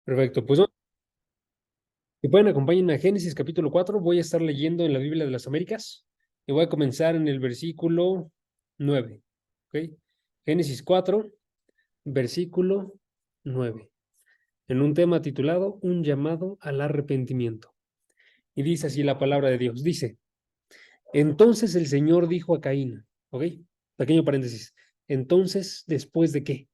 Perfecto, pues no, si pueden acompañarme a Génesis capítulo 4. Voy a estar leyendo en la Biblia de las Américas y voy a comenzar en el versículo 9. ¿Ok? Génesis 4, versículo 9, en un tema titulado Un llamado al arrepentimiento. Y dice así la palabra de Dios, dice, entonces el Señor dijo a Caín, ¿ok? Pequeño paréntesis, entonces, ¿después de qué?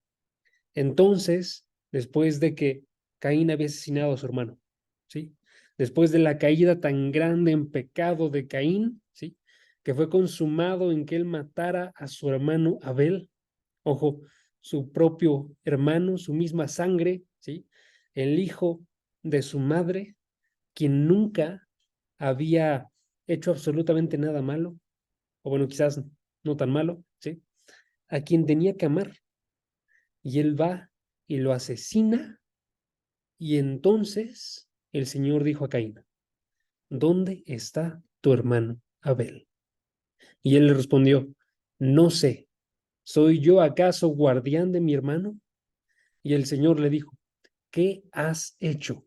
Entonces, después de que Caín había asesinado a su hermano, ¿sí? Después de la caída tan grande en pecado de Caín, ¿sí? Que fue consumado en que él matara a su hermano Abel, ojo, su propio hermano, su misma sangre, ¿sí? El hijo de su madre, quien nunca había hecho absolutamente nada malo, o bueno, quizás no tan malo, ¿sí? A quien tenía que amar, y él va y lo asesina. Y entonces el Señor dijo a Caín, ¿dónde está tu hermano Abel? Y él le respondió, no sé, ¿soy yo acaso guardián de mi hermano? Y el Señor le dijo, ¿qué has hecho?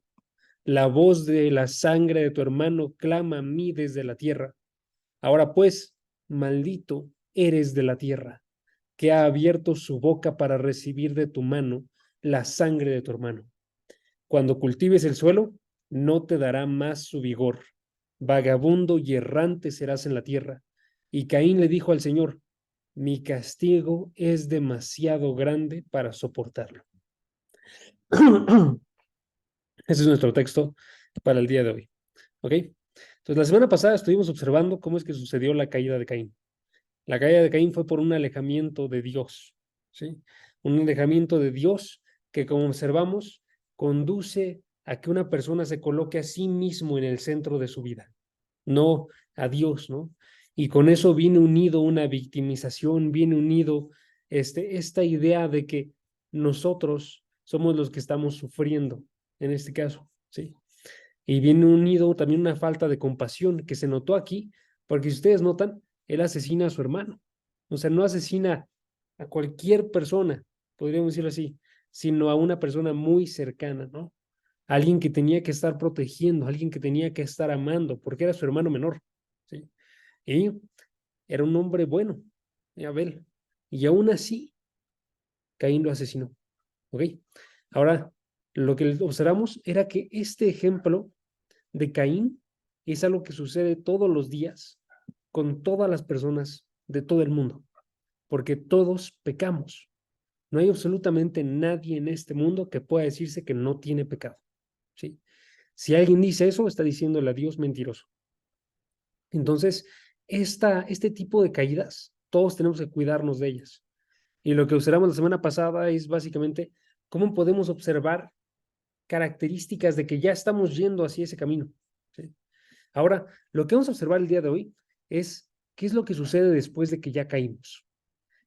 La voz de la sangre de tu hermano clama a mí desde la tierra. Ahora pues, maldito eres de la tierra, que ha abierto su boca para recibir de tu mano la sangre de tu hermano. Cuando cultives el suelo, no te dará más su vigor. Vagabundo y errante serás en la tierra. Y Caín le dijo al Señor, mi castigo es demasiado grande para soportarlo. Ese es nuestro texto para el día de hoy. ¿Ok? Entonces, la semana pasada estuvimos observando cómo es que sucedió la caída de Caín. La caída de Caín fue por un alejamiento de Dios, ¿sí? Un alejamiento de Dios que, como observamos, conduce a que una persona se coloque a sí mismo en el centro de su vida, no a Dios, ¿no? Y con eso viene unido una victimización, viene unido esta idea de que nosotros somos los que estamos sufriendo en este caso, ¿sí? Y viene unido también una falta de compasión que se notó aquí, porque si ustedes notan, él asesina a su hermano. O sea, no asesina a cualquier persona, podríamos decirlo así, sino a una persona muy cercana, ¿no? Alguien que tenía que estar protegiendo, alguien que tenía que estar amando, porque era su hermano menor, ¿sí? Y era un hombre bueno, Abel. Y aún así, Caín lo asesinó, ¿ok? Ahora, lo que observamos era que este ejemplo de Caín es algo que sucede todos los días con todas las personas de todo el mundo, porque todos pecamos. No hay absolutamente nadie en este mundo que pueda decirse que no tiene pecado, ¿sí? Si alguien dice eso, está diciéndole a Dios mentiroso. Entonces, este tipo de caídas, todos tenemos que cuidarnos de ellas. Y lo que observamos la semana pasada es básicamente cómo podemos observar características de que ya estamos yendo hacia ese camino, ¿sí? Ahora, lo que vamos a observar el día de hoy es qué es lo que sucede después de que ya caímos.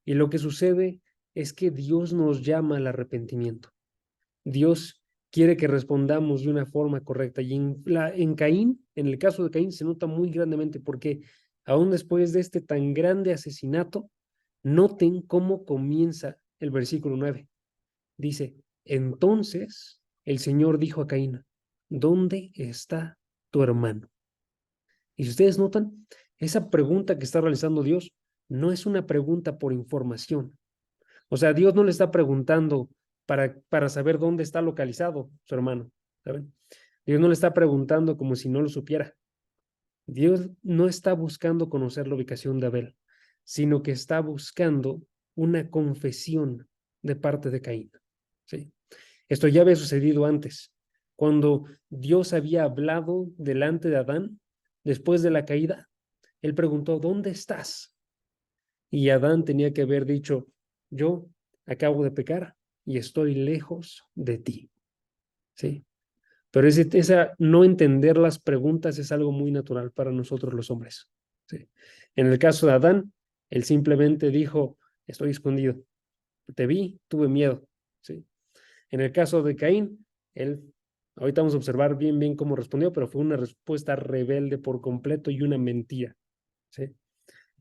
Y lo que sucede es que Dios nos llama al arrepentimiento. Dios quiere que respondamos de una forma correcta. Y en Caín, en el caso de Caín, se nota muy grandemente porque aún después de este tan grande asesinato, noten cómo comienza el versículo 9. Dice, entonces el Señor dijo a Caín, ¿dónde está tu hermano? Y si ustedes notan, esa pregunta que está realizando Dios no es una pregunta por información. O sea, Dios no le está preguntando para saber dónde está localizado su hermano, ¿saben? Dios no le está preguntando como si no lo supiera. Dios no está buscando conocer la ubicación de Abel, sino que está buscando una confesión de parte de Caín, ¿sí? Esto ya había sucedido antes, cuando Dios había hablado delante de Adán después de la caída. Él preguntó, ¿dónde estás? Y Adán tenía que haber dicho, yo acabo de pecar y estoy lejos de ti, ¿sí? Pero esa no entender las preguntas es algo muy natural para nosotros los hombres, ¿sí? En el caso de Adán, él simplemente dijo, estoy escondido, te vi, tuve miedo, ¿sí? En el caso de Caín, él, ahorita vamos a observar bien cómo respondió, pero fue una respuesta rebelde por completo y una mentira, ¿sí?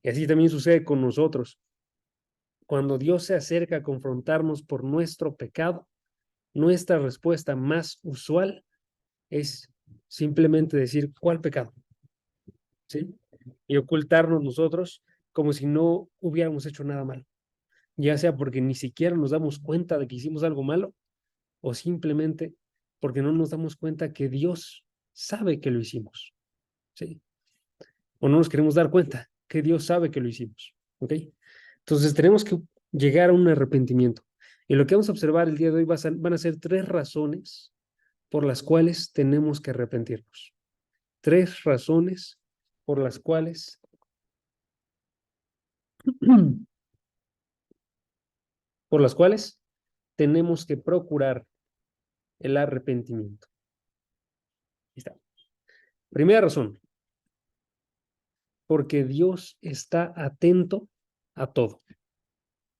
Y así también sucede con nosotros. Cuando Dios se acerca a confrontarnos por nuestro pecado, nuestra respuesta más usual es simplemente decir, ¿cuál pecado? ¿Sí? Y ocultarnos nosotros como si no hubiéramos hecho nada malo, ya sea porque ni siquiera nos damos cuenta de que hicimos algo malo o simplemente porque no nos damos cuenta que Dios sabe que lo hicimos, ¿sí? O no nos queremos dar cuenta que Dios sabe que lo hicimos, ¿ok? Entonces tenemos que llegar a un arrepentimiento. Y lo que vamos a observar el día de hoy van a ser tres razones por las cuales tenemos que arrepentirnos. Tres razones por las cuales por las cuales tenemos que procurar el arrepentimiento. Ahí está. Primera razón, porque Dios está atento a todo.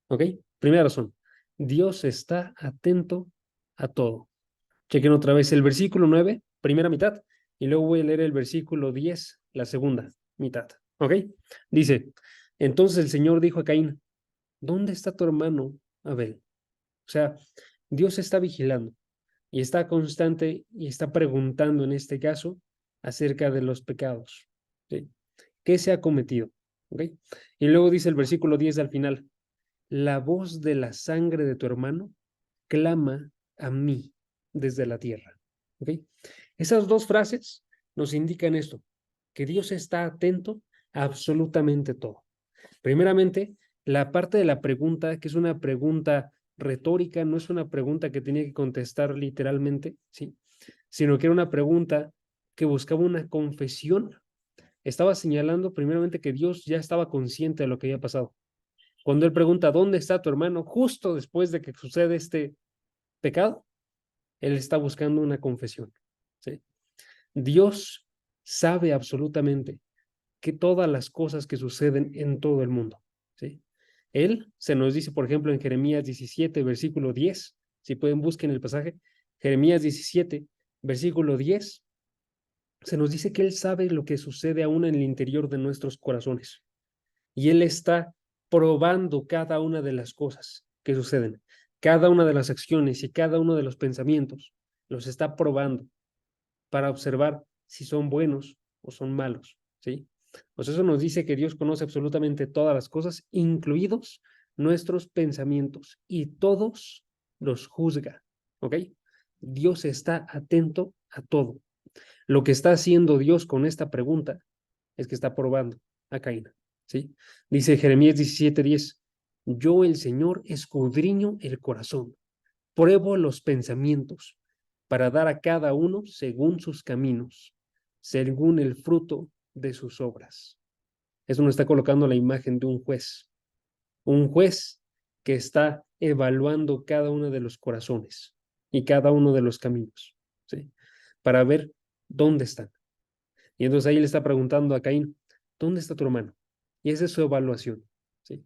¿Ok? Primera razón, Dios está atento a todo. Chequen otra vez el versículo 9, primera mitad, y luego voy a leer el versículo 10, la segunda mitad. ¿Ok? Dice, entonces el Señor dijo a Caín, ¿dónde está tu hermano Abel? O sea, Dios está vigilando y está constante y está preguntando en este caso acerca de los pecados. ¿Sí? ¿Qué se ha cometido? ¿Ok? Y luego dice el versículo 10 al final, la voz de la sangre de tu hermano clama a mí desde la tierra. ¿Ok? Esas dos frases nos indican esto, que Dios está atento a absolutamente todo. Primeramente, la parte de la pregunta, que es una pregunta retórica, no es una pregunta que tenía que contestar literalmente, ¿sí? Sino que era una pregunta que buscaba una confesión. Estaba señalando primeramente que Dios ya estaba consciente de lo que había pasado. Cuando él pregunta, ¿dónde está tu hermano? Justo después de que sucede este pecado, él está buscando una confesión, ¿sí? Dios sabe absolutamente que todas las cosas que suceden en todo el mundo, ¿sí? Él se nos dice, por ejemplo, en Jeremías 17, versículo 10, si pueden busquen el pasaje, Jeremías 17, versículo 10, se nos dice que Él sabe lo que sucede aún en el interior de nuestros corazones y Él está probando cada una de las cosas que suceden, cada una de las acciones y cada uno de los pensamientos, los está probando para observar si son buenos o son malos, ¿sí? Pues eso nos dice que Dios conoce absolutamente todas las cosas, incluidos nuestros pensamientos, y todos los juzga, ¿ok? Dios está atento a todo. Lo que está haciendo Dios con esta pregunta es que está probando a Caín, ¿sí? Dice Jeremías 17:10, yo el Señor escudriño el corazón, pruebo los pensamientos para dar a cada uno según sus caminos, según el fruto de sus obras. Eso nos está colocando la imagen de un juez que está evaluando cada uno de los corazones y cada uno de los caminos, ¿sí? Para ver dónde están. Y entonces ahí le está preguntando a Caín, ¿dónde está tu hermano? Y esa es su evaluación, ¿sí?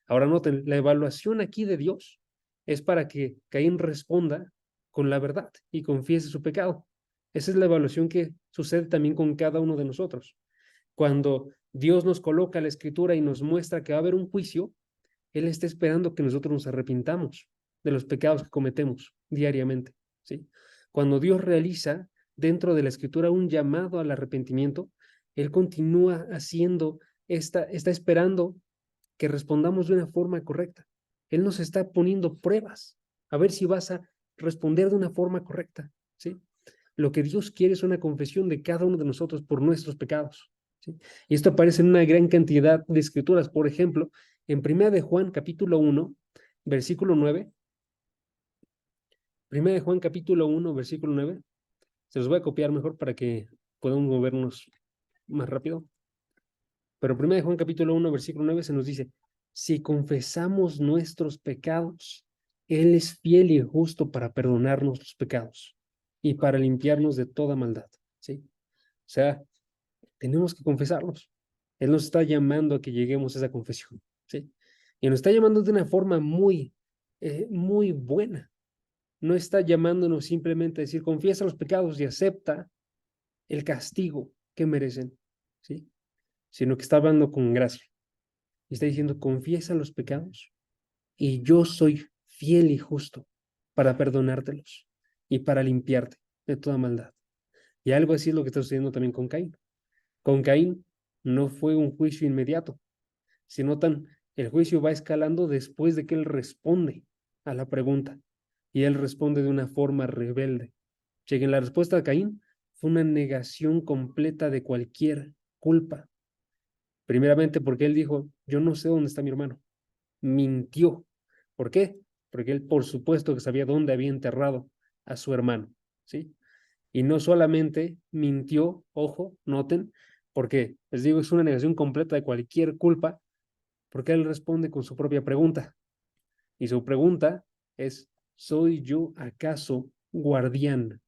Ahora noten, la evaluación aquí de Dios es para que Caín responda con la verdad y confiese su pecado. Esa es la evaluación que sucede también con cada uno de nosotros. Cuando Dios nos coloca la escritura y nos muestra que va a haber un juicio, Él está esperando que nosotros nos arrepintamos de los pecados que cometemos diariamente, ¿sí? Cuando Dios realiza dentro de la escritura un llamado al arrepentimiento, Él continúa haciendo, está esperando que respondamos de una forma correcta. Él nos está poniendo pruebas, a ver si vas a responder de una forma correcta, ¿sí? Lo que Dios quiere es una confesión de cada uno de nosotros por nuestros pecados, ¿sí? Y esto aparece en una gran cantidad de escrituras. Por ejemplo, en 1 de Juan, capítulo 1, versículo 9, 1 de Juan, capítulo 1, versículo 9, se los voy a copiar mejor para que podamos movernos más rápido. Pero 1 de Juan, capítulo 1, versículo 9 se nos dice, si confesamos nuestros pecados, Él es fiel y justo para perdonarnos los pecados y para limpiarnos de toda maldad, ¿sí? O sea, tenemos que confesarlos. Él nos está llamando a que lleguemos a esa confesión, ¿sí? Y nos está llamando de una forma muy buena. No está llamándonos simplemente a decir, confiesa los pecados y acepta el castigo que merecen, ¿sí? Sino que está hablando con gracia. Y está diciendo, confiesa los pecados y yo soy fiel y justo para perdonártelos y para limpiarte de toda maldad. Y algo así es lo que está sucediendo también con Caín. Con Caín no fue un juicio inmediato. Si notan, el juicio va escalando después de que él responde a la pregunta. Y él responde de una forma rebelde. Chequen, la respuesta de Caín fue una negación completa de cualquier culpa. Primeramente porque él dijo, yo no sé dónde está mi hermano. Mintió. ¿Por qué? Porque él, por supuesto, que sabía dónde había enterrado a su hermano, ¿sí? Y no solamente mintió, ojo, noten, porque les digo, es una negación completa de cualquier culpa, porque él responde con su propia pregunta. Y su pregunta es, ¿soy yo acaso guardián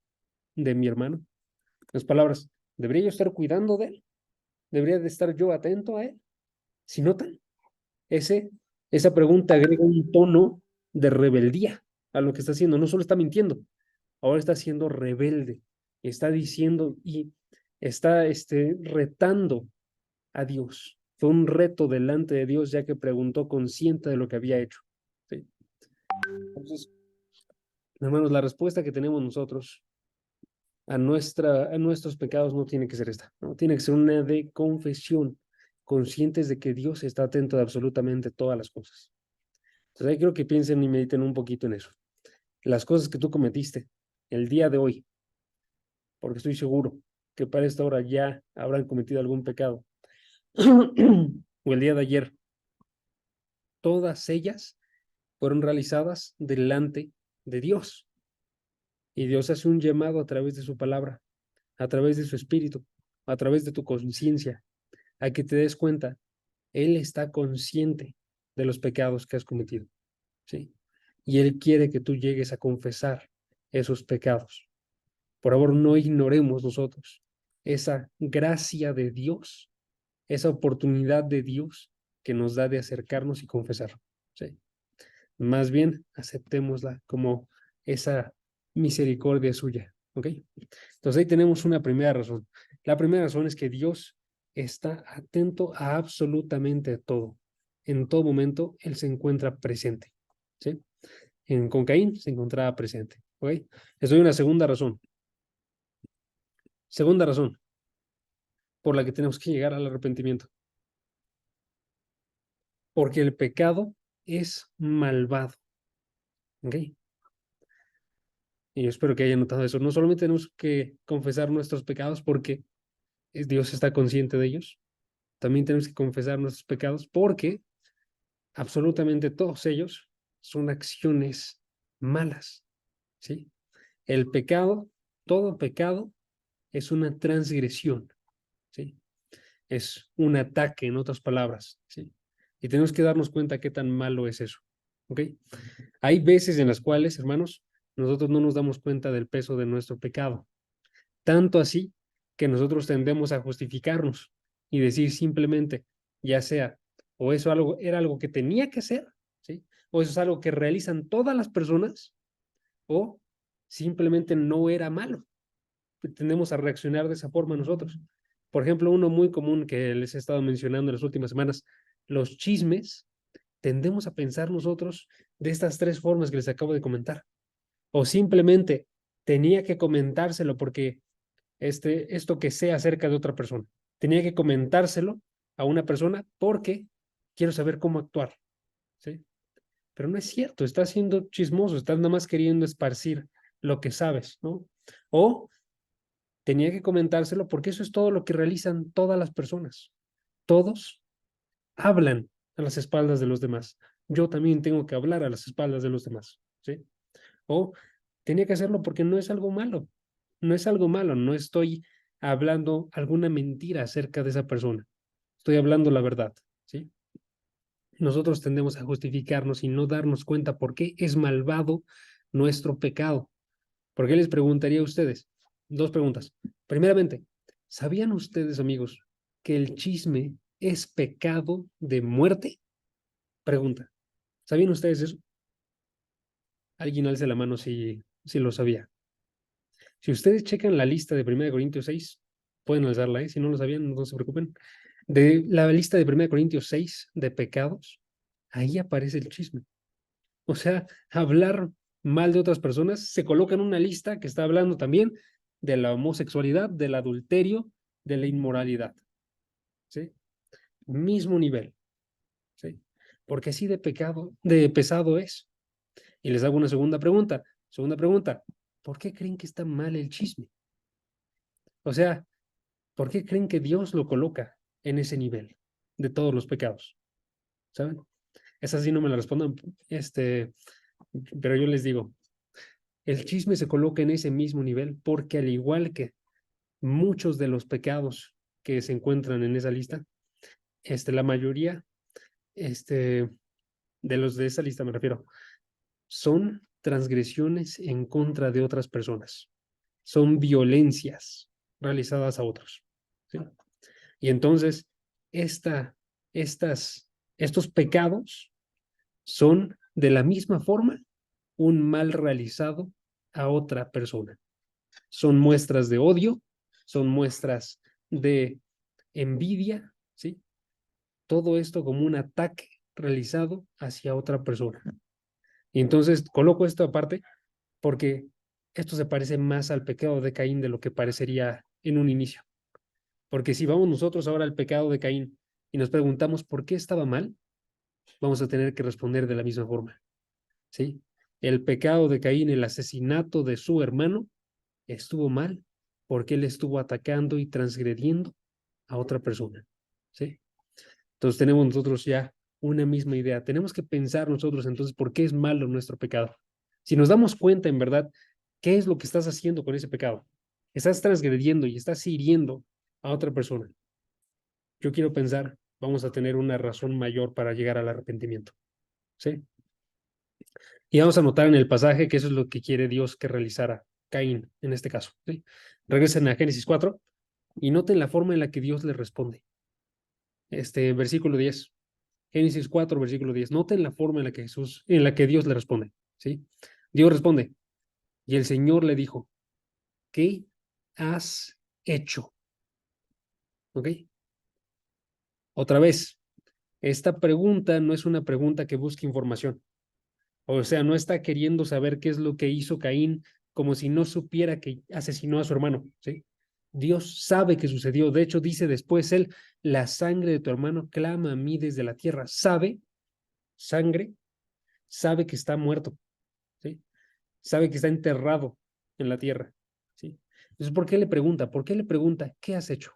de mi hermano? Las palabras, ¿debería yo estar cuidando de él? ¿Debería de estar yo atento a él? Si notan, ese, esa pregunta agrega un tono de rebeldía a lo que está haciendo. No solo está mintiendo, ahora está siendo rebelde. Está diciendo y está retando a Dios. Fue un reto delante de Dios ya que preguntó consciente de lo que había hecho. ¿Sí? Entonces, hermanos, la respuesta que tenemos nosotros a nuestros pecados no tiene que ser esta, ¿no? Tiene que ser una de confesión, conscientes de que Dios está atento de absolutamente todas las cosas. Entonces, ahí creo que piensen y mediten un poquito en eso. Las cosas que tú cometiste el día de hoy, porque estoy seguro que para esta hora ya habrán cometido algún pecado, o el día de ayer, todas ellas fueron realizadas delante de Dios. Y Dios hace un llamado a través de su palabra, a través de su espíritu, a través de tu conciencia, a que te des cuenta, Él está consciente de los pecados que has cometido, ¿sí? Y Él quiere que tú llegues a confesar esos pecados. Por favor, no ignoremos nosotros esa gracia de Dios, esa oportunidad de Dios que nos da de acercarnos y confesar, ¿sí? Más bien, aceptémosla como esa misericordia suya, ¿ok? Entonces ahí tenemos una primera razón. La primera razón es que Dios está atento a absolutamente todo. En todo momento, Él se encuentra presente, ¿sí? Con Caín se encontraba presente, ¿ok? Les doy una segunda razón. Segunda razón por la que tenemos que llegar al arrepentimiento. Porque el pecado es malvado, ¿ok? Y yo espero que hayan notado eso. No solamente tenemos que confesar nuestros pecados porque Dios está consciente de ellos, también tenemos que confesar nuestros pecados porque absolutamente todos ellos son acciones malas, ¿sí? El pecado, todo pecado es una transgresión, ¿sí? Es un ataque, en otras palabras, ¿sí? Y tenemos que darnos cuenta qué tan malo es eso, ¿ok? Hay veces en las cuales, hermanos, nosotros no nos damos cuenta del peso de nuestro pecado. Tanto así que nosotros tendemos a justificarnos y decir simplemente, ya sea, o eso era algo que tenía que hacer, ¿sí? O eso es algo que realizan todas las personas, o simplemente no era malo. Tendemos a reaccionar de esa forma nosotros. Por ejemplo, uno muy común que les he estado mencionando en las últimas semanas, los chismes, tendemos a pensar nosotros de estas tres formas que les acabo de comentar. O simplemente tenía que comentárselo porque esto que sé acerca de otra persona. Tenía que comentárselo a una persona porque quiero saber cómo actuar, ¿sí? Pero no es cierto, estás siendo chismoso, estás nada más queriendo esparcir lo que sabes, ¿no? O tenía que comentárselo porque eso es todo lo que realizan todas las personas. Todos hablan a las espaldas de los demás. Yo también tengo que hablar a las espaldas de los demás, ¿sí? O tenía que hacerlo porque no es algo malo. No es algo malo. No estoy hablando alguna mentira acerca de esa persona. Estoy hablando la verdad, ¿sí? Nosotros tendemos a justificarnos y no darnos cuenta por qué es malvado nuestro pecado. ¿Por qué les preguntaría a ustedes? Dos preguntas. Primeramente, ¿sabían ustedes, amigos, que el chisme es pecado de muerte? Pregunta. ¿Sabían ustedes eso? Alguien alce la mano si lo sabía. Si ustedes checan la lista de 1 Corintios 6, pueden alzarla, ¿eh? Si no lo sabían, no se preocupen. De la lista de 1 Corintios 6 de pecados, ahí aparece el chisme. O sea, hablar mal de otras personas, se coloca en una lista que está hablando también de la homosexualidad, del adulterio, de la inmoralidad. ¿Sí? Mismo nivel. ¿Sí? Porque así de pecado, de pesado es. Y les hago una segunda pregunta. Segunda pregunta, ¿por qué creen que está mal el chisme? O sea, ¿por qué creen que Dios lo coloca en ese nivel de todos los pecados? ¿Saben? Esa sí no me la respondan, pero yo les digo, el chisme se coloca en ese mismo nivel porque al igual que muchos de los pecados que se encuentran en esa lista, la mayoría, de los de esa lista me refiero, son transgresiones en contra de otras personas, son violencias realizadas a otros. ¿Sí? Y entonces, esta, estos pecados son de la misma forma un mal realizado a otra persona. Son muestras de odio, son muestras de envidia, ¿sí? Todo esto como un ataque realizado hacia otra persona. Y entonces coloco esto aparte porque esto se parece más al pecado de Caín de lo que parecería en un inicio. Porque si vamos nosotros ahora al pecado de Caín y nos preguntamos por qué estaba mal, vamos a tener que responder de la misma forma. ¿Sí? El pecado de Caín, el asesinato de su hermano, estuvo mal porque él estuvo atacando y transgrediendo a otra persona. ¿Sí? Entonces tenemos nosotros ya una misma idea. Tenemos que pensar nosotros entonces por qué es malo nuestro pecado. Si nos damos cuenta en verdad qué es lo que estás haciendo con ese pecado, estás transgrediendo y estás hiriendo a otra persona. Yo quiero pensar, vamos a tener una razón mayor para llegar al arrepentimiento. ¿Sí? Y vamos a notar en el pasaje que eso es lo que quiere Dios que realizara Caín en este caso. ¿Sí? Regresen a Génesis 4 y noten la forma en la que Dios le responde. Versículo 10. Génesis 4, versículo 10. Noten la forma en la que Dios le responde. ¿Sí? Dios responde, y el Señor le dijo, ¿qué has hecho? ¿Ok? Otra vez, esta pregunta no es una pregunta que busque información. O sea, no está queriendo saber qué es lo que hizo Caín como si no supiera que asesinó a su hermano. ¿Sí? Dios sabe que sucedió. De hecho, dice después él, la sangre de tu hermano clama a mí desde la tierra. Sabe, sangre, sabe que está muerto. ¿Sí? Sabe que está enterrado en la tierra. ¿Sí? Entonces, ¿por qué le pregunta? ¿Por qué le pregunta, ¿qué has hecho?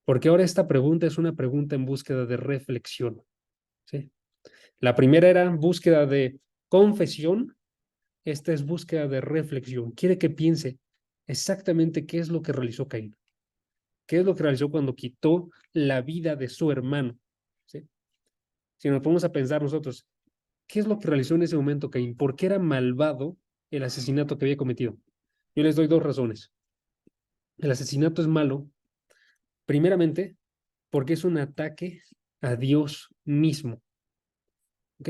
Porque ahora esta pregunta es una pregunta en búsqueda de reflexión. ¿Sí? La primera era búsqueda de confesión, esta es búsqueda de reflexión. Quiere que piense exactamente qué es lo que realizó Caín, qué es lo que realizó cuando quitó la vida de su hermano. ¿Sí? Si nos ponemos a pensar nosotros, ¿qué es lo que realizó en ese momento Caín? ¿Por qué era malvado el asesinato que había cometido? Yo les doy dos razones. El asesinato es malo, primeramente, porque es un ataque a Dios mismo. ¿Ok?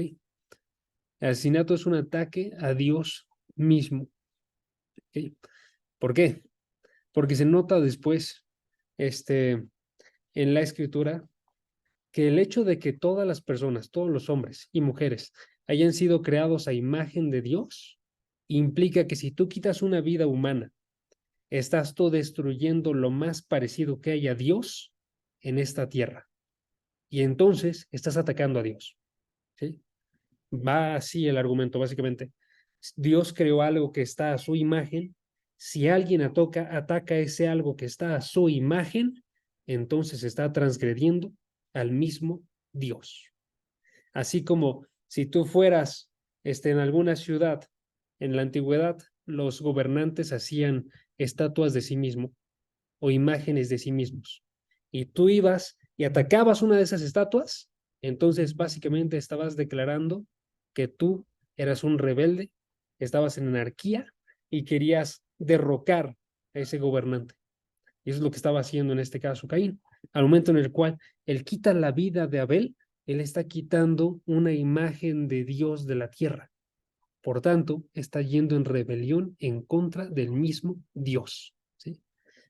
El asesinato es un ataque a Dios mismo. ¿Ok? ¿Por qué? Porque se nota después, en la escritura, que el hecho de que todas las personas, todos los hombres y mujeres, hayan sido creados a imagen de Dios, implica que si tú quitas una vida humana, estás tú destruyendo lo más parecido que hay a Dios en esta tierra. Y entonces estás atacando a Dios. ¿Sí? Va así el argumento, básicamente. Dios creó algo que está a su imagen. Si alguien ataca ese algo que está a su imagen, entonces está transgrediendo al mismo Dios. Así como si tú fueras en alguna ciudad en la antigüedad, los gobernantes hacían estatuas de sí mismos o imágenes de sí mismos. Y tú ibas y atacabas una de esas estatuas, entonces básicamente estabas declarando que tú eras un rebelde, estabas en anarquía y querías derrocar a ese gobernante. Y eso es lo que estaba haciendo en este caso Caín. Al momento en el cual él quita la vida de Abel, él está quitando una imagen de Dios de la tierra. Por tanto, está yendo en rebelión en contra del mismo Dios. ¿Sí?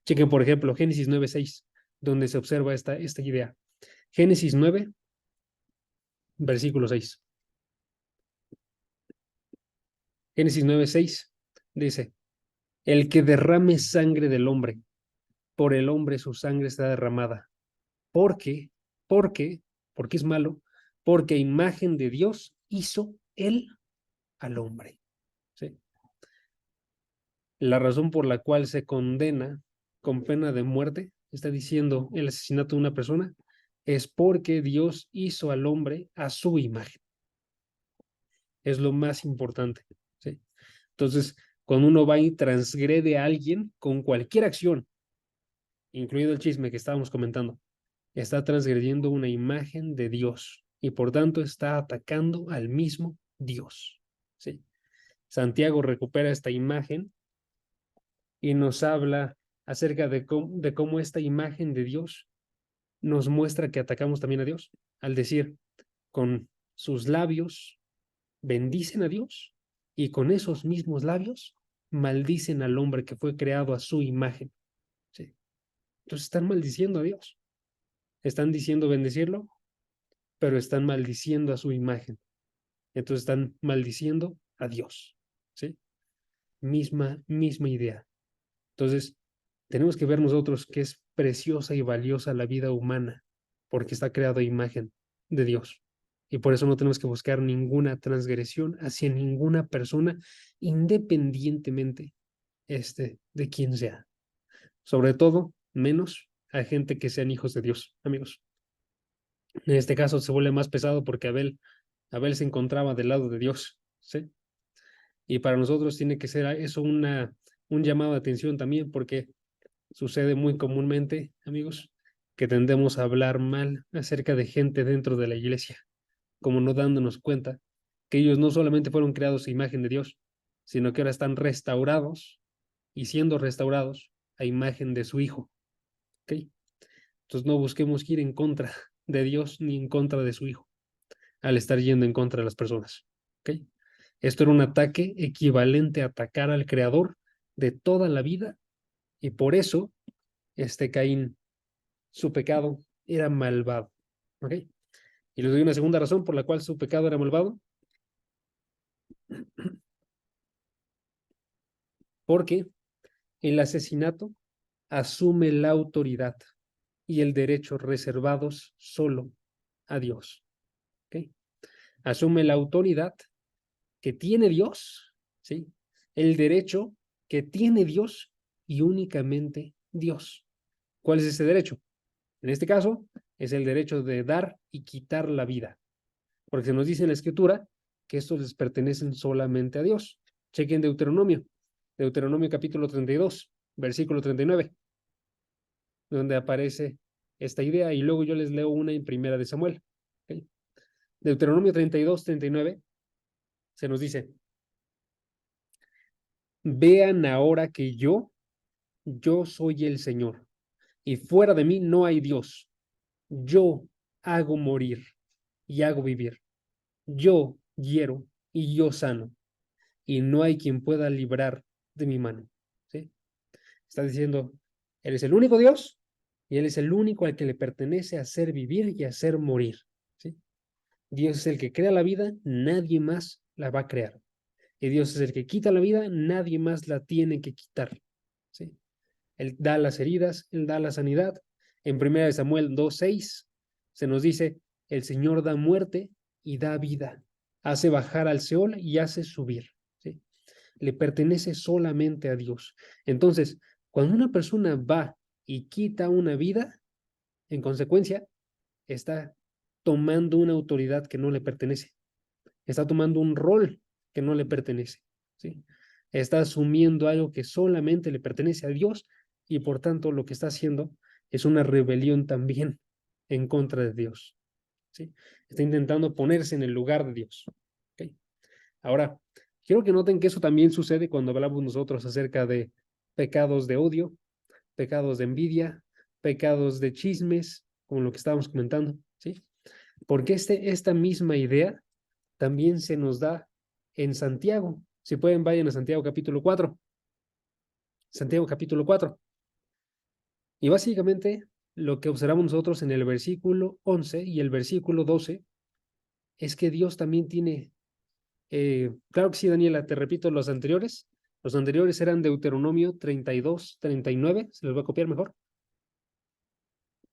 Chequen, por ejemplo, Génesis 9:6, donde se observa esta idea. Génesis 9, versículo 6. Génesis 9:6 dice, el que derrame sangre del hombre, por el hombre su sangre está derramada. ¿Por qué? ¿Por qué? Porque es malo, porque a imagen de Dios hizo él al hombre. ¿Sí? La razón por la cual se condena con pena de muerte, está diciendo el asesinato de una persona, es porque Dios hizo al hombre a su imagen. Es lo más importante. ¿Sí? Entonces, cuando uno va y transgrede a alguien con cualquier acción, incluido el chisme que estábamos comentando, está transgrediendo una imagen de Dios y por tanto está atacando al mismo Dios. ¿Sí? Santiago recupera esta imagen y nos habla acerca de cómo esta imagen de Dios nos muestra que atacamos también a Dios, al decir, con sus labios bendicen a Dios y con esos mismos labios maldicen al hombre que fue creado a su imagen. ¿Sí? Entonces están maldiciendo a Dios. Están diciendo bendecirlo, pero están maldiciendo a su imagen. Entonces están maldiciendo a Dios. ¿Sí? Misma idea. Entonces, tenemos que ver nosotros que es preciosa y valiosa la vida humana, porque está creada a imagen de Dios. Y por eso no tenemos que buscar ninguna transgresión hacia ninguna persona, independientemente de quién sea. Sobre todo, menos a gente que sean hijos de Dios, amigos. En este caso se vuelve más pesado porque Abel se encontraba del lado de Dios, ¿sí? Y para nosotros tiene que ser eso un llamado de atención también, porque sucede muy comúnmente, amigos, que tendemos a hablar mal acerca de gente dentro de la iglesia, como no dándonos cuenta que ellos no solamente fueron creados a imagen de Dios, sino que ahora están restaurados y siendo restaurados a imagen de su Hijo. ¿Ok? Entonces no busquemos ir en contra de Dios ni en contra de su Hijo al estar yendo en contra de las personas. ¿Ok? Esto era un ataque equivalente a atacar al Creador de toda la vida y por eso Caín, su pecado era malvado. ¿Ok? Y les doy una segunda razón por la cual su pecado era malvado, porque el asesinato asume la autoridad y el derecho reservados solo a Dios. ¿Ok? Asume la autoridad que tiene Dios, ¿sí? El derecho que tiene Dios y únicamente Dios. ¿Cuál es ese derecho? En este caso, es el derecho de dar y quitar la vida. Porque se nos dice en la Escritura que estos les pertenecen solamente a Dios. Chequen Deuteronomio capítulo 32, versículo 39, donde aparece esta idea, y luego yo les leo una en Primera de Samuel. ¿Okay? Deuteronomio 32, 39, se nos dice, vean ahora que yo soy el Señor, y fuera de mí no hay Dios. Yo hago morir y hago vivir. Yo hiero y yo sano, y no hay quien pueda librar de mi mano. ¿Sí? Está diciendo, Él es el único Dios y Él es el único al que le pertenece hacer vivir y hacer morir. ¿Sí? Dios es el que crea la vida, nadie más la va a crear. Y Dios es el que quita la vida, nadie más la tiene que quitar. ¿Sí? Él da las heridas, Él da la sanidad. En 1 Samuel 2:6 se nos dice, el Señor da muerte y da vida, hace bajar al Seol y hace subir. ¿Sí? Le pertenece solamente a Dios. Entonces, cuando una persona va y quita una vida, en consecuencia, está tomando una autoridad que no le pertenece. Está tomando un rol que no le pertenece. ¿Sí? Está asumiendo algo que solamente le pertenece a Dios y por tanto lo que está haciendo es una rebelión también en contra de Dios. ¿Sí? Está intentando ponerse en el lugar de Dios. ¿Okay? Ahora, quiero que noten que eso también sucede cuando hablamos nosotros acerca de pecados de odio, pecados de envidia, pecados de chismes, como lo que estábamos comentando, ¿sí? Porque esta misma idea también se nos da en Santiago. Si pueden, vayan a Santiago capítulo 4. Santiago capítulo 4. Y básicamente lo que observamos nosotros en el versículo 11 y el versículo 12 es que Dios también tiene Claro que sí, Daniela, te repito los anteriores. Los anteriores eran Deuteronomio 32, 39. Se los voy a copiar mejor.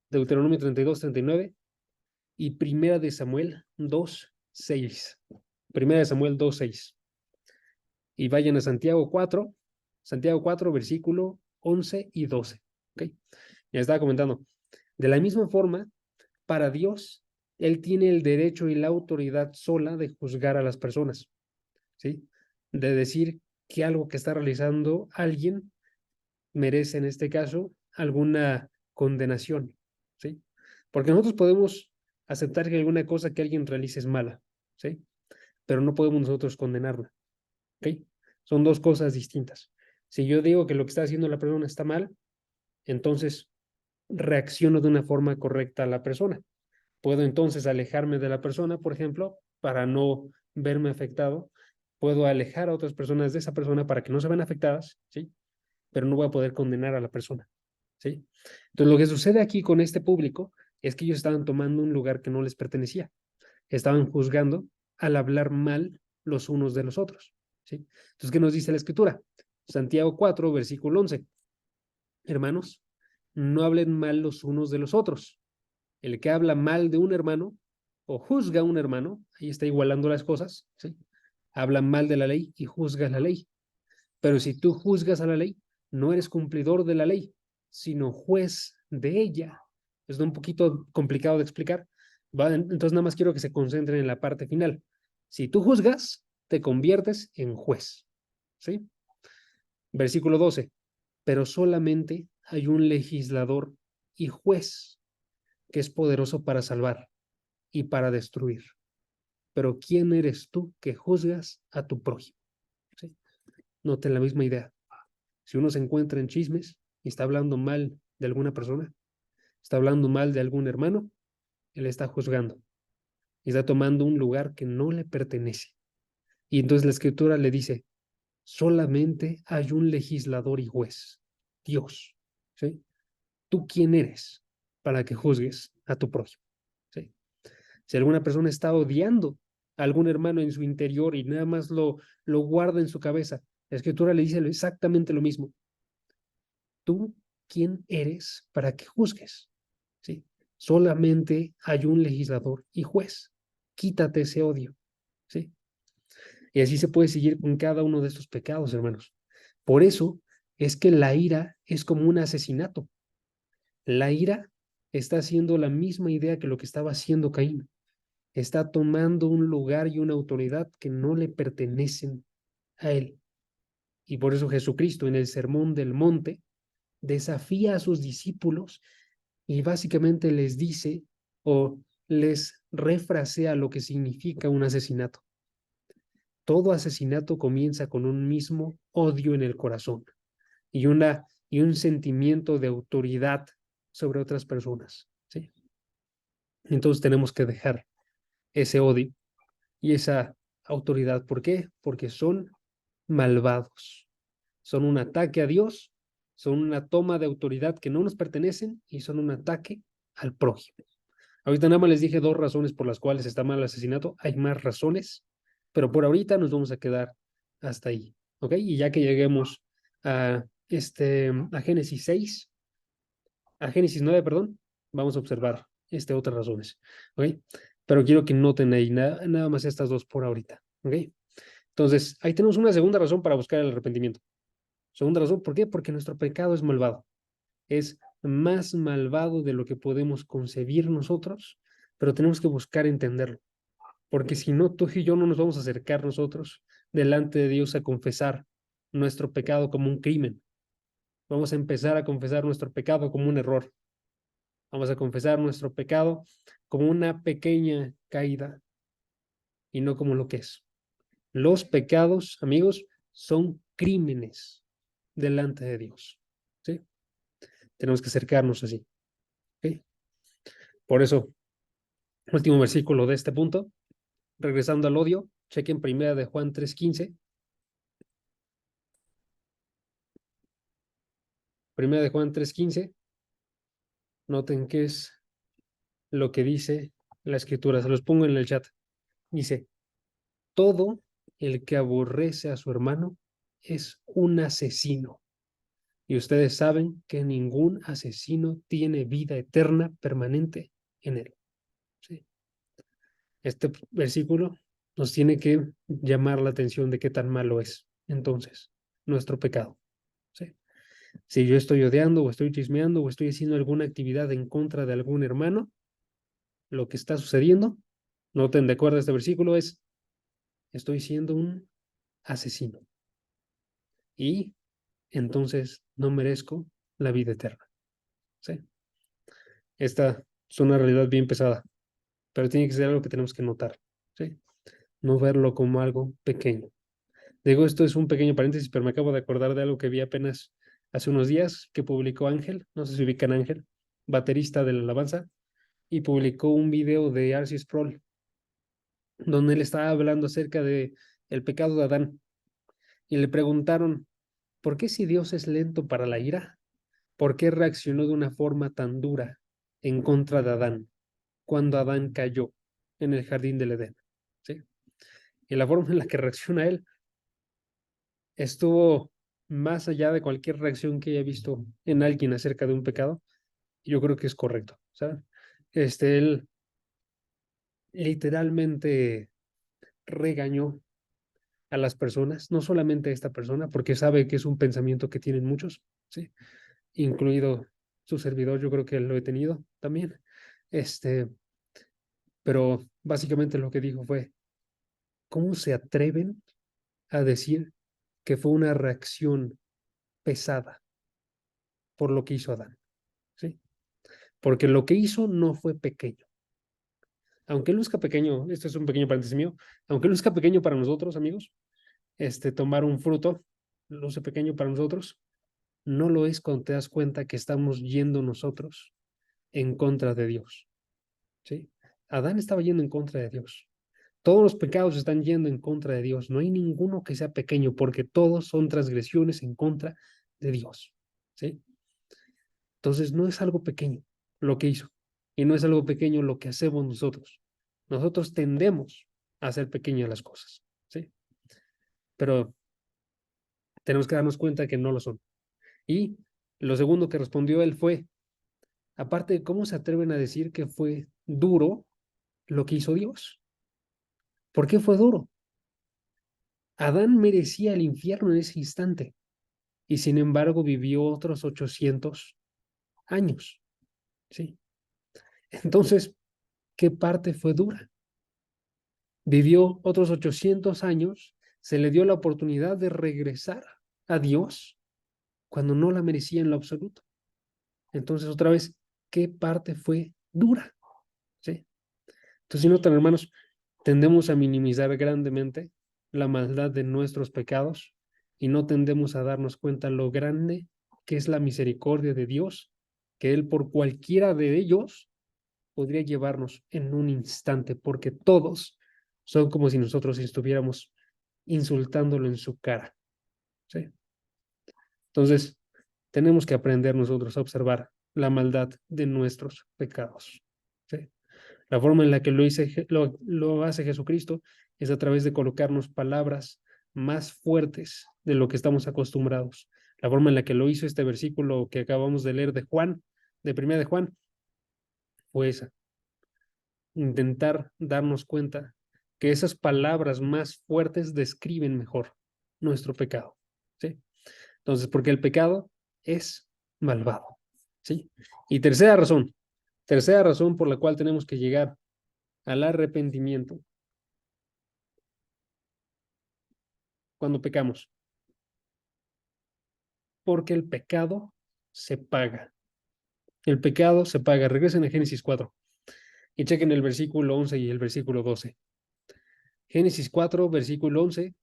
Deuteronomio 32, 39. Y Primera de Samuel 2, 6. Primera de Samuel 2, 6. Y vayan a Santiago 4, versículo 11 y 12. ¿Ok? Ya estaba comentando. De la misma forma, para Dios, Él tiene el derecho y la autoridad sola de juzgar a las personas, ¿sí? De decir que algo que está realizando alguien merece, en este caso, alguna condenación, ¿sí? Porque nosotros podemos aceptar que alguna cosa que alguien realice es mala, ¿sí? Pero no podemos nosotros condenarla, ¿ok? Son dos cosas distintas. Si yo digo que lo que está haciendo la persona está mal, entonces reacciono de una forma correcta a la persona. Puedo entonces alejarme de la persona, por ejemplo, para no verme afectado. Puedo alejar a otras personas de esa persona para que no se vean afectadas, ¿sí? Pero no voy a poder condenar a la persona, ¿sí? Entonces, lo que sucede aquí con este público es que ellos estaban tomando un lugar que no les pertenecía. Estaban juzgando al hablar mal los unos de los otros, ¿sí? Entonces, ¿qué nos dice la Escritura? Santiago 4, versículo 11. Hermanos, no hablen mal los unos de los otros. El que habla mal de un hermano o juzga a un hermano, ahí está igualando las cosas, ¿sí? Habla mal de la ley y juzga la ley. Pero si tú juzgas a la ley, no eres cumplidor de la ley, sino juez de ella. Es un poquito complicado de explicar. Entonces nada más quiero que se concentren en la parte final. Si tú juzgas, te conviertes en juez, ¿sí? Versículo 12. Pero solamente hay un legislador y juez que es poderoso para salvar y para destruir. Pero ¿quién eres tú que juzgas a tu prójimo? ¿Sí? Noten la misma idea. Si uno se encuentra en chismes y está hablando mal de alguna persona, está hablando mal de algún hermano, él está juzgando y está tomando un lugar que no le pertenece. Y entonces la escritura le dice, solamente hay un legislador y juez, Dios. ¿Sí? ¿Tú quién eres para que juzgues a tu prójimo? ¿Sí? Si alguna persona está odiando a algún hermano en su interior y nada más lo guarda en su cabeza, la escritura le dice exactamente lo mismo. ¿Tú quién eres para que juzgues? ¿Sí? Solamente hay un legislador y juez. Quítate ese odio. ¿Sí? Y así se puede seguir con cada uno de estos pecados, hermanos. Por eso es que la ira es como un asesinato. La ira está haciendo la misma idea que lo que estaba haciendo Caín. Está tomando un lugar y una autoridad que no le pertenecen a él. Y por eso Jesucristo en el Sermón del Monte desafía a sus discípulos y básicamente les dice o les refrasea lo que significa un asesinato. Todo asesinato comienza con un mismo odio en el corazón y un sentimiento de autoridad sobre otras personas, ¿sí? Entonces tenemos que dejar ese odio y esa autoridad. ¿Por qué? Porque son malvados. Son un ataque a Dios, son una toma de autoridad que no nos pertenecen y son un ataque al prójimo. Ahorita nada más les dije dos razones por las cuales está mal el asesinato. Hay más razones, pero por ahorita nos vamos a quedar hasta ahí. ¿Ok? Y ya que lleguemos a Génesis 6, a Génesis 9, perdón, vamos a observar otras razones. ¿Ok? Pero quiero que noten ahí nada más estas dos por ahorita. ¿Ok? Entonces, ahí tenemos una segunda razón para buscar el arrepentimiento. Segunda razón, ¿por qué? Porque nuestro pecado es malvado. Es más malvado de lo que podemos concebir nosotros, pero tenemos que buscar entenderlo. Porque si no, tú y yo no nos vamos a acercar nosotros delante de Dios a confesar nuestro pecado como un crimen. Vamos a empezar a confesar nuestro pecado como un error. Vamos a confesar nuestro pecado como una pequeña caída y no como lo que es. Los pecados, amigos, son crímenes delante de Dios. ¿Sí? Tenemos que acercarnos así. ¿Sí? Por eso, último versículo de este punto, regresando al odio, chequen primera de Juan 3:15. Primera de Juan 3:15. Noten qué es lo que dice la escritura. Se los pongo en el chat. Dice, todo El que aborrece a su hermano es un asesino. Y ustedes saben que ningún asesino tiene vida eterna permanente en él. ¿Sí? Este versículo nos tiene que llamar la atención de qué tan malo es entonces nuestro pecado. ¿Sí? Si yo estoy odiando o estoy chismeando o estoy haciendo alguna actividad en contra de algún hermano, lo que está sucediendo, noten de acuerdo a este versículo, es estoy siendo un asesino y entonces no merezco la vida eterna. ¿Sí? Esta es una realidad bien pesada, pero tiene que ser algo que tenemos que notar. ¿Sí? No verlo como algo pequeño. Digo, esto es un pequeño paréntesis, pero me acabo de acordar de algo que vi apenas hace unos días que publicó Ángel, no sé si ubican a Ángel, baterista de la alabanza, y publicó un video de R.C. Sproul, donde él estaba hablando acerca de el pecado de Adán, y le preguntaron, ¿por qué si Dios es lento para la ira? ¿Por qué reaccionó de una forma tan dura en contra de Adán cuando Adán cayó en el jardín del Edén? ¿Sí? Y la forma en la que reacciona él estuvo más allá de cualquier reacción que haya visto en alguien acerca de un pecado. Yo creo que es correcto, ¿sabes? Él literalmente regañó a las personas, no solamente a esta persona, porque sabe que es un pensamiento que tienen muchos, ¿sí? Incluido su servidor, yo creo que lo he tenido también. Este, pero básicamente lo que dijo fue, ¿cómo se atreven a decir que fue una reacción pesada por lo que hizo Adán? ¿Sí? Porque lo que hizo no fue pequeño. Aunque luzca pequeño, esto es un pequeño paréntesis mío, aunque luzca pequeño para nosotros, amigos, tomar un fruto luce pequeño para nosotros, no lo es cuando te das cuenta que estamos yendo nosotros en contra de Dios. ¿Sí? Adán estaba yendo en contra de Dios. Todos los pecados están yendo en contra de Dios. No hay ninguno que sea pequeño porque todos son transgresiones en contra de Dios. ¿Sí? Entonces no es algo pequeño lo que hizo y no es algo pequeño lo que hacemos nosotros. Nosotros tendemos a hacer pequeñas las cosas. ¿Sí? Pero tenemos que darnos cuenta que no lo son. Y lo segundo que respondió él fue, aparte de cómo se atreven a decir que fue duro lo que hizo Dios. ¿Por qué fue duro? Adán merecía el infierno en ese instante y sin embargo vivió otros 800 años. ¿Sí? Entonces, ¿qué parte fue dura? Vivió otros 800 años, se le dio la oportunidad de regresar a Dios cuando no la merecía en lo absoluto. Entonces, otra vez, ¿qué parte fue dura? ¿Sí? Entonces, si notan, hermanos, tendemos a minimizar grandemente la maldad de nuestros pecados y no tendemos a darnos cuenta lo grande que es la misericordia de Dios, que Él por cualquiera de ellos podría llevarnos en un instante, porque todos son como si nosotros estuviéramos insultándolo en su cara. ¿Sí? Entonces, tenemos que aprender nosotros a observar la maldad de nuestros pecados. ¿Sí? La forma en la que lo hace Jesucristo es a través de colocarnos palabras más fuertes de lo que estamos acostumbrados. La forma en la que lo hizo este versículo que acabamos de leer de Juan, de primera de Juan, fue esa. Intentar darnos cuenta que esas palabras más fuertes describen mejor nuestro pecado. ¿Sí? Entonces, porque el pecado es malvado. ¿Sí? Y tercera razón por la cual tenemos que llegar al arrepentimiento cuando pecamos, porque el pecado se paga. El pecado se paga. Regresen a Génesis 4 y chequen el versículo 11 y el versículo 12. Génesis 4, versículo 11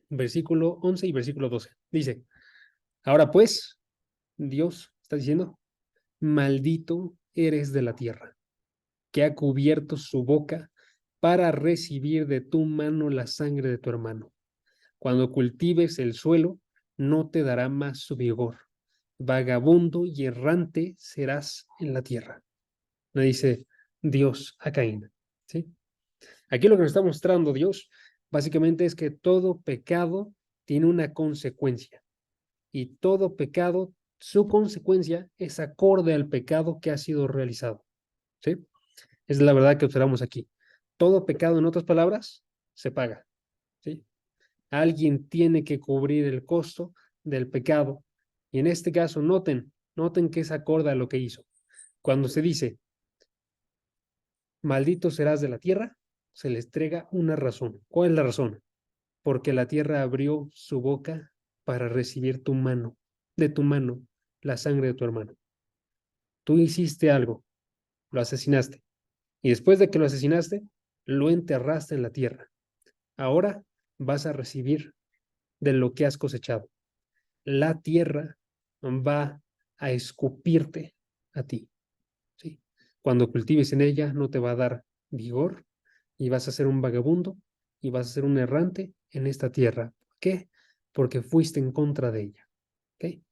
y versículo 12. Dice, ahora pues, Dios está diciendo, maldito eres de la tierra, que ha cubierto su boca para recibir de tu mano la sangre de tu hermano. Cuando cultives el suelo, no te dará más su vigor. Vagabundo y errante serás en la tierra. Le dice Dios a Caín. ¿Sí? Aquí lo que nos está mostrando Dios Básicamente es que todo pecado tiene una consecuencia y todo pecado, su consecuencia es acorde al pecado que ha sido realizado. ¿Sí? Es la verdad que observamos aquí. Todo pecado, en otras palabras, se paga. ¿Sí? Alguien tiene que cubrir el costo del pecado. Y en este caso, noten que es acorde a lo que hizo. Cuando se dice, maldito serás de la tierra, se le entrega una razón. ¿Cuál es la razón? Porque la tierra abrió su boca para recibir de tu mano, la sangre de tu hermano. Tú hiciste algo, lo asesinaste. Y después de que lo asesinaste, lo enterraste en la tierra. Ahora vas a recibir de lo que has cosechado. La tierra va a escupirte a ti. ¿Sí? Cuando cultives en ella, no te va a dar vigor y vas a ser un vagabundo y vas a ser un errante en esta tierra. ¿Por qué? Porque fuiste en contra de ella. ¿Okay?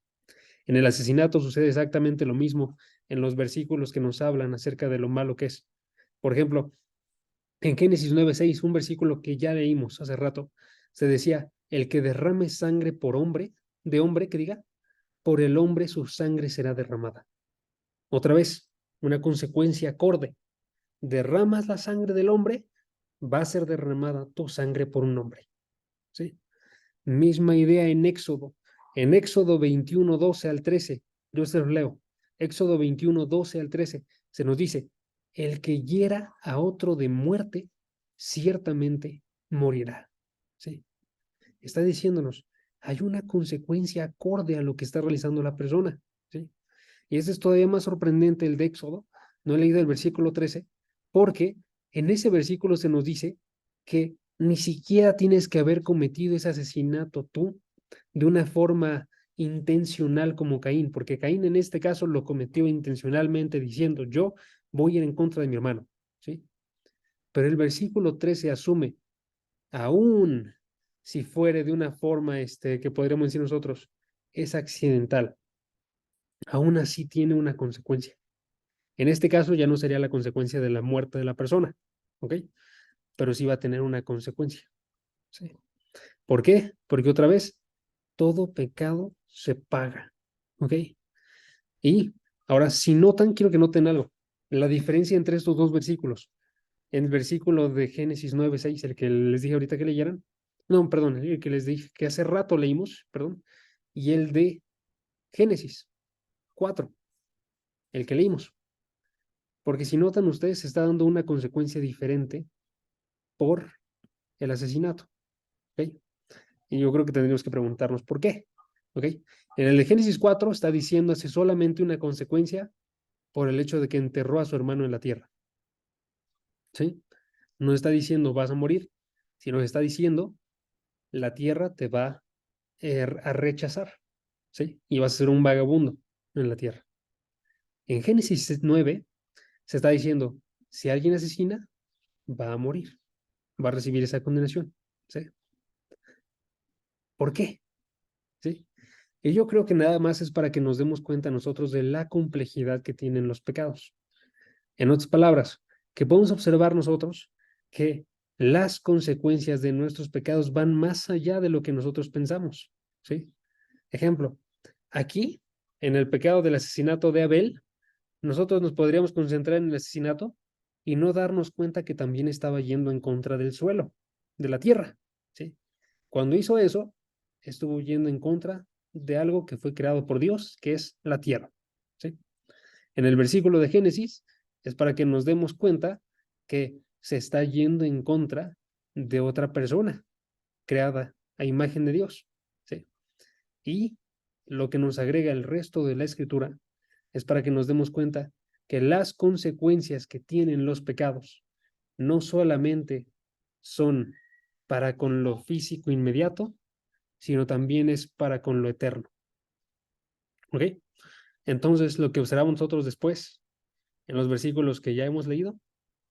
En el asesinato sucede exactamente lo mismo en los versículos que nos hablan acerca de lo malo que es. Por ejemplo, en Génesis 9:6, un versículo que ya leímos hace rato, se decía, el que derrame sangre por hombre, de hombre que diga, por el hombre su sangre será derramada. Otra vez, una consecuencia acorde. Derramas la sangre del hombre, va a ser derramada tu sangre por un hombre. ¿Sí? Misma idea en Éxodo. En Éxodo 21:12 al 13, yo se los leo. Éxodo 21:12 al 13, se nos dice, el que hiera a otro de muerte, ciertamente morirá. ¿Sí? Está diciéndonos, hay una consecuencia acorde a lo que está realizando la persona. ¿Sí? Y este es todavía más sorprendente el de Éxodo. No he leído el versículo 13, porque en ese versículo se nos dice que ni siquiera tienes que haber cometido ese asesinato tú de una forma intencional como Caín, porque Caín en este caso lo cometió intencionalmente diciendo, yo voy a ir en contra de mi hermano, ¿sí? Pero el versículo 13 asume, aún si fuere de una forma que podríamos decir nosotros, es accidental, aún así tiene una consecuencia. En este caso ya no sería la consecuencia de la muerte de la persona, ¿ok? Pero sí va a tener una consecuencia, ¿sí? ¿Por qué? Porque otra vez, todo pecado se paga, ¿ok? Y ahora, si notan, quiero que noten algo. La diferencia entre estos dos versículos. En el versículo de Génesis 9:6, el que les dije ahorita que leyeran, no, perdón, el que les dije que hace rato leímos, perdón, y el de Génesis 4, el que leímos. Porque si notan ustedes, se está dando una consecuencia diferente por el asesinato, ¿ok? Y yo creo que tendríamos que preguntarnos por qué, ¿ok? En el de Génesis 4 está diciendo hace solamente una consecuencia por el hecho de que enterró a su hermano en la tierra, ¿sí? No está diciendo vas a morir, sino está diciendo la tierra te va a rechazar, ¿sí? Y vas a ser un vagabundo en la tierra. En Génesis 9 se está diciendo, si alguien asesina, va a morir, va a recibir esa condenación, ¿sí? ¿Por qué? ¿Sí? Y yo creo que nada más es para que nos demos cuenta nosotros de la complejidad que tienen los pecados. En otras palabras, que podemos observar nosotros que las consecuencias de nuestros pecados van más allá de lo que nosotros pensamos, ¿sí? Ejemplo, aquí, en el pecado del asesinato de Abel, nosotros nos podríamos concentrar en el asesinato y no darnos cuenta que también estaba yendo en contra del suelo, de la tierra, ¿sí? Cuando hizo eso, estuvo yendo en contra de algo que fue creado por Dios, que es la tierra, ¿sí? En el versículo de Génesis es para que nos demos cuenta que se está yendo en contra de otra persona creada a imagen de Dios, ¿sí? Y lo que nos agrega el resto de la escritura es para que nos demos cuenta que las consecuencias que tienen los pecados no solamente son para con lo físico inmediato, sino también es para con lo eterno. ¿Ok? Entonces, lo que observamos nosotros después, en los versículos que ya hemos leído,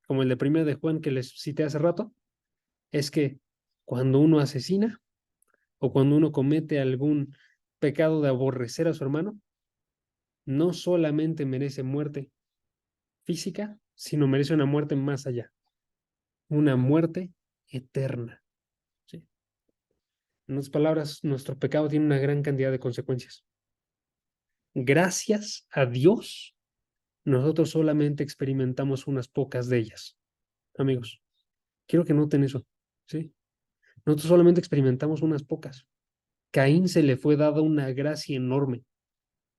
como el de 1 de Juan que les cité hace rato, es que cuando uno asesina o cuando uno comete algún pecado de aborrecer a su hermano, no solamente merece muerte física, sino merece una muerte más allá, una muerte eterna. En otras palabras, nuestro pecado tiene una gran cantidad de consecuencias. Gracias a Dios, nosotros solamente experimentamos unas pocas de ellas. Amigos, quiero que noten eso, ¿sí? Nosotros solamente experimentamos unas pocas. Caín se le fue dada una gracia enorme.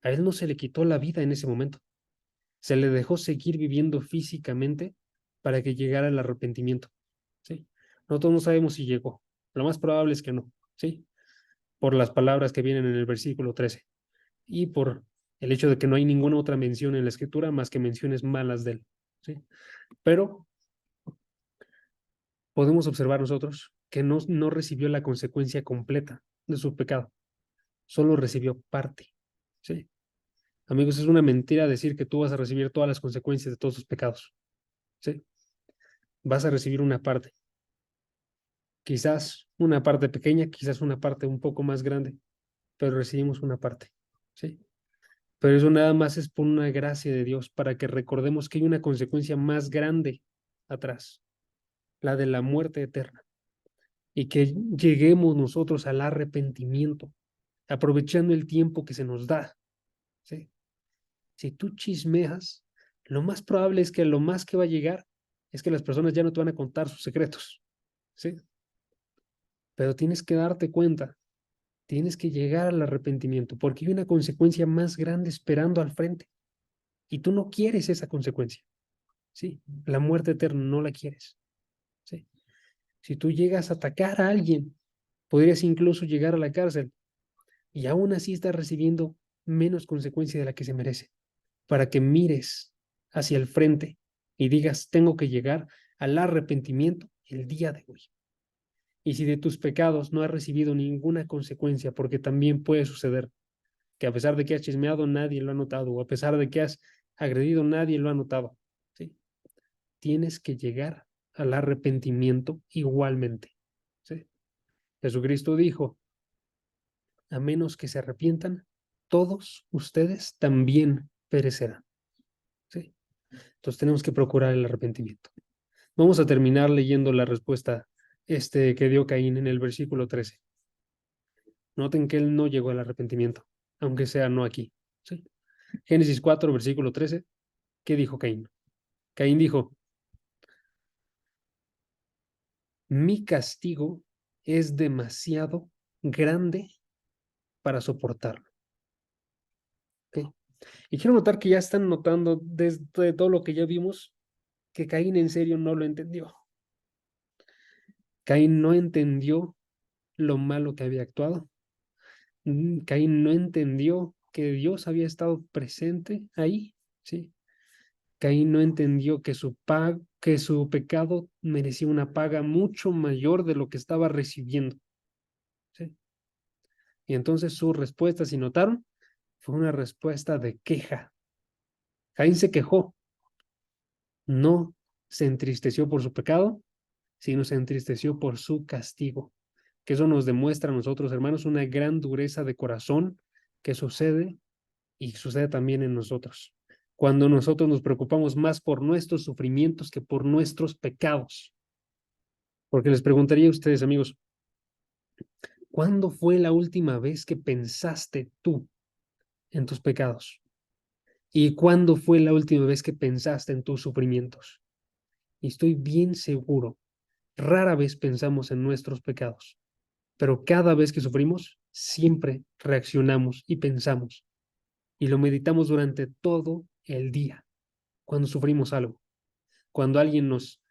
A él no se le quitó la vida en ese momento. Se le dejó seguir viviendo físicamente para que llegara el arrepentimiento, ¿sí? Nosotros no sabemos si llegó. Lo más probable es que no, ¿sí? Por las palabras que vienen en el versículo 13 y por el hecho de que no hay ninguna otra mención en la escritura más que menciones malas de él, ¿sí? Pero podemos observar nosotros que no recibió la consecuencia completa de su pecado, solo recibió parte, ¿sí? Amigos, es una mentira decir que tú vas a recibir todas las consecuencias de todos tus pecados, ¿sí? Vas a recibir una parte, quizás una parte pequeña, quizás una parte un poco más grande, pero recibimos una parte, ¿sí? Pero eso nada más es por una gracia de Dios para que recordemos que hay una consecuencia más grande atrás, la de la muerte eterna, y que lleguemos nosotros al arrepentimiento, aprovechando el tiempo que se nos da, ¿sí? Si tú chismeas, lo más probable es que lo más que va a llegar es que las personas ya no te van a contar sus secretos, ¿sí? Pero tienes que darte cuenta, tienes que llegar al arrepentimiento, porque hay una consecuencia más grande esperando al frente, y tú no quieres esa consecuencia, ¿sí? La muerte eterna no la quieres, ¿sí? Si tú llegas a atacar a alguien, podrías incluso llegar a la cárcel y aún así estás recibiendo menos consecuencia de la que se merece, para que mires hacia el frente y digas, tengo que llegar al arrepentimiento el día de hoy. Y si de tus pecados no has recibido ninguna consecuencia, porque también puede suceder que a pesar de que has chismeado, nadie lo ha notado, o a pesar de que has agredido, nadie lo ha notado, ¿sí? Tienes que llegar al arrepentimiento igualmente, ¿sí? Jesucristo dijo, a menos que se arrepientan, todos ustedes también perecerán, ¿sí? Entonces tenemos que procurar el arrepentimiento. Vamos a terminar leyendo la respuesta que dio Caín en el versículo 13. Noten que él no llegó al arrepentimiento, aunque sea no aquí, ¿sí? Génesis 4, versículo 13. ¿Qué dijo Caín? Caín dijo, mi castigo es demasiado grande para soportarlo, ¿ok? Y quiero notar que ya están notando desde todo lo que ya vimos que Caín en serio no lo entendió. Caín no entendió lo malo que había actuado. Caín no entendió que Dios había estado presente ahí, ¿sí? Caín no entendió que su pecado merecía una paga mucho mayor de lo que estaba recibiendo, ¿sí? Y entonces su respuesta, si notaron, fue una respuesta de queja. Caín se quejó, no se entristeció por su pecado, sino se entristeció por su castigo. Que eso nos demuestra a nosotros, hermanos, una gran dureza de corazón que sucede y sucede también en nosotros. Cuando nosotros nos preocupamos más por nuestros sufrimientos que por nuestros pecados. Porque les preguntaría a ustedes, amigos, ¿cuándo fue la última vez que pensaste tú en tus pecados? ¿Y cuándo fue la última vez que pensaste en tus sufrimientos? Y estoy bien seguro, rara vez pensamos en nuestros pecados, pero cada vez que sufrimos, siempre reaccionamos y pensamos. Y lo meditamos durante todo el día, cuando sufrimos algo, cuando alguien nos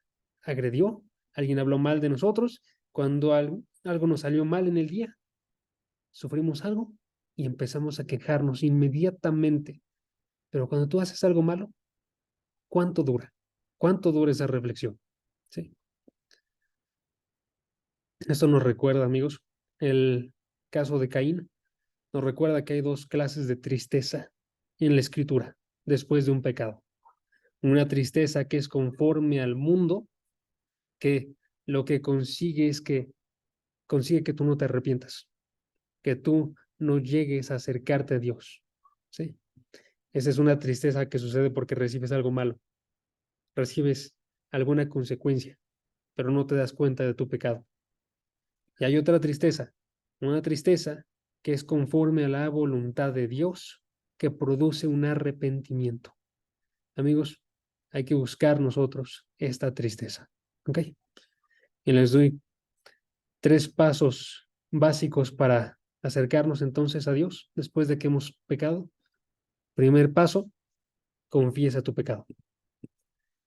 agredió, alguien habló mal de nosotros, cuando algo nos salió mal en el día, sufrimos algo y empezamos a quejarnos inmediatamente. Pero cuando tú haces algo malo, ¿cuánto dura? ¿Cuánto dura esa reflexión? ¿Sí? Esto nos recuerda, amigos, el caso de Caín. Nos recuerda que hay dos clases de tristeza en la escritura después de un pecado. Una tristeza que es conforme al mundo, que lo que consigue que tú no te arrepientas, que tú no llegues a acercarte a Dios. ¿Sí? Esa es una tristeza que sucede porque recibes algo malo, recibes alguna consecuencia, pero no te das cuenta de tu pecado. Y hay otra tristeza, Una tristeza que es conforme a la voluntad de Dios, que produce un arrepentimiento. Amigos, hay que buscar nosotros esta tristeza. ¿Ok? Y les doy 3 pasos básicos para acercarnos entonces a Dios después de que hemos pecado. Primer paso, confiesa tu pecado.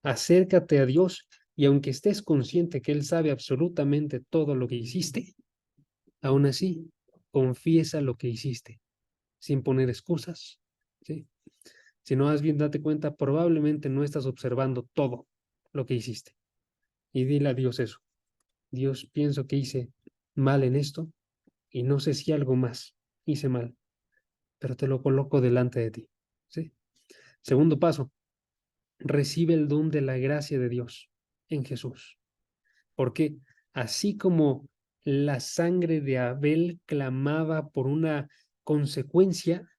Acércate a Dios y aunque estés consciente que Él sabe absolutamente todo lo que hiciste, aún así, confiesa lo que hiciste, sin poner excusas, ¿sí? Si no, más bien date cuenta, probablemente no estás observando todo lo que hiciste. Y dile a Dios eso. Dios, pienso que hice mal en esto y no sé si algo más hice mal, pero te lo coloco delante de ti, ¿sí? Segundo paso, recibe el don de la gracia de Dios en Jesús. Porque así como la sangre de Abel clamaba por una consecuencia,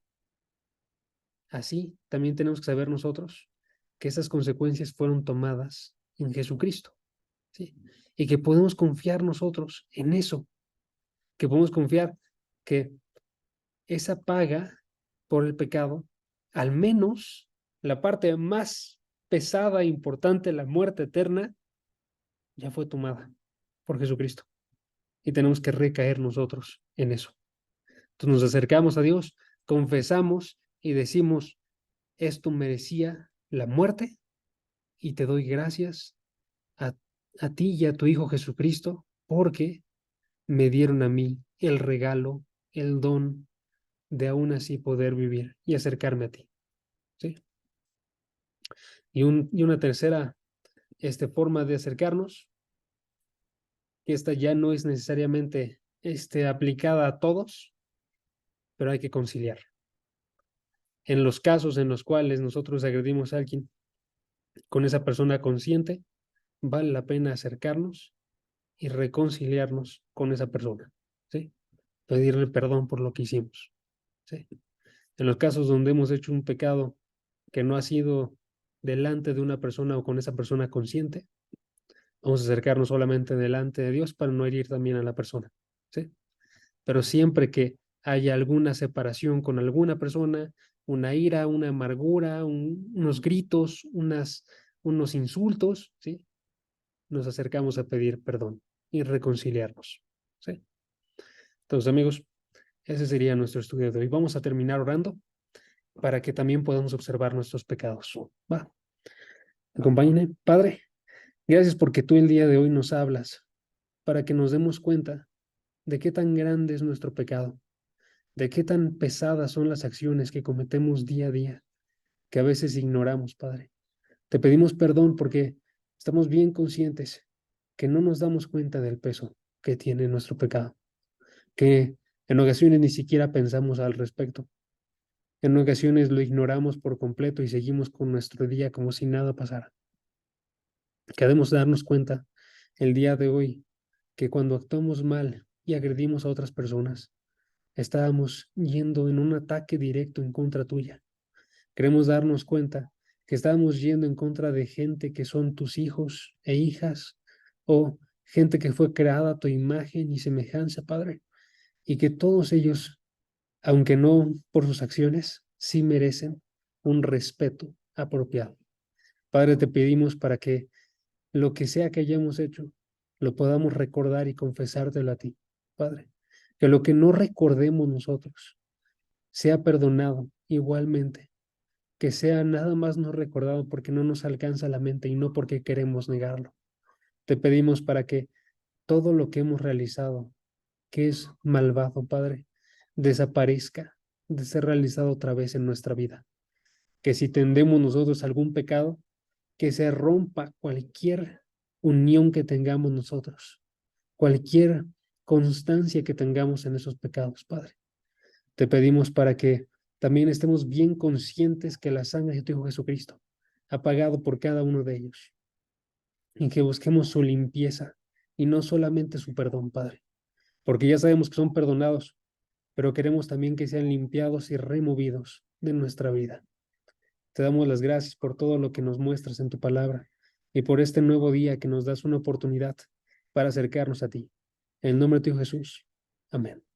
así también tenemos que saber nosotros que esas consecuencias fueron tomadas en Jesucristo, ¿sí? Y que podemos confiar nosotros en eso, que podemos confiar que esa paga por el pecado, al menos la parte más pesada e importante, la muerte eterna, ya fue tomada por Jesucristo. Y tenemos que recaer nosotros en eso. Entonces nos acercamos a Dios, confesamos y decimos, esto merecía la muerte y te doy gracias a, a ti y a tu Hijo Jesucristo porque me dieron a mí el regalo, el don de aún así poder vivir y acercarme a ti. ¿Sí? Y una tercera forma de acercarnos, que esta ya no es necesariamente aplicada a todos, pero hay que conciliar. En los casos en los cuales nosotros agredimos a alguien con esa persona consciente, vale la pena acercarnos y reconciliarnos con esa persona, ¿sí? Pedirle perdón por lo que hicimos, ¿sí? En los casos donde hemos hecho un pecado que no ha sido delante de una persona o con esa persona consciente, vamos a acercarnos solamente delante de Dios para no herir también a la persona, ¿sí? Pero siempre que haya alguna separación con alguna persona, una ira, una amargura, unos gritos, unos insultos, ¿sí? Nos acercamos a pedir perdón y reconciliarnos, ¿sí? Entonces, amigos, ese sería nuestro estudio de hoy. Vamos a terminar orando para que también podamos observar nuestros pecados. Va, acompáñenme. Padre, gracias porque tú el día de hoy nos hablas para que nos demos cuenta de qué tan grande es nuestro pecado, de qué tan pesadas son las acciones que cometemos día a día, que a veces ignoramos, Padre. Te pedimos perdón porque estamos bien conscientes que no nos damos cuenta del peso que tiene nuestro pecado, que en ocasiones ni siquiera pensamos al respecto. En ocasiones lo ignoramos por completo y seguimos con nuestro día como si nada pasara. Queremos darnos cuenta el día de hoy que cuando actuamos mal y agredimos a otras personas, estábamos yendo en un ataque directo en contra tuya. Queremos darnos cuenta que estábamos yendo en contra de gente que son tus hijos e hijas o gente que fue creada a tu imagen y semejanza, Padre, y que todos ellos, aunque no por sus acciones, sí merecen un respeto apropiado. Padre, te pedimos para que lo que sea que hayamos hecho, lo podamos recordar y confesártelo a ti, Padre. Que lo que no recordemos nosotros sea perdonado igualmente, que sea nada más no recordado porque no nos alcanza la mente y no porque queremos negarlo. Te pedimos para que todo lo que hemos realizado, que es malvado, Padre, desaparezca de ser realizado otra vez en nuestra vida. Que si tendemos nosotros algún pecado, que se rompa cualquier unión que tengamos nosotros, cualquier constancia que tengamos en esos pecados, Padre. Te pedimos para que también estemos bien conscientes que la sangre de tu Hijo Jesucristo ha pagado por cada uno de ellos y que busquemos su limpieza y no solamente su perdón, Padre, porque ya sabemos que son perdonados, pero queremos también que sean limpiados y removidos de nuestra vida. Te damos las gracias por todo lo que nos muestras en tu palabra y por este nuevo día que nos das una oportunidad para acercarnos a ti. En el nombre de tu Hijo Jesús. Amén.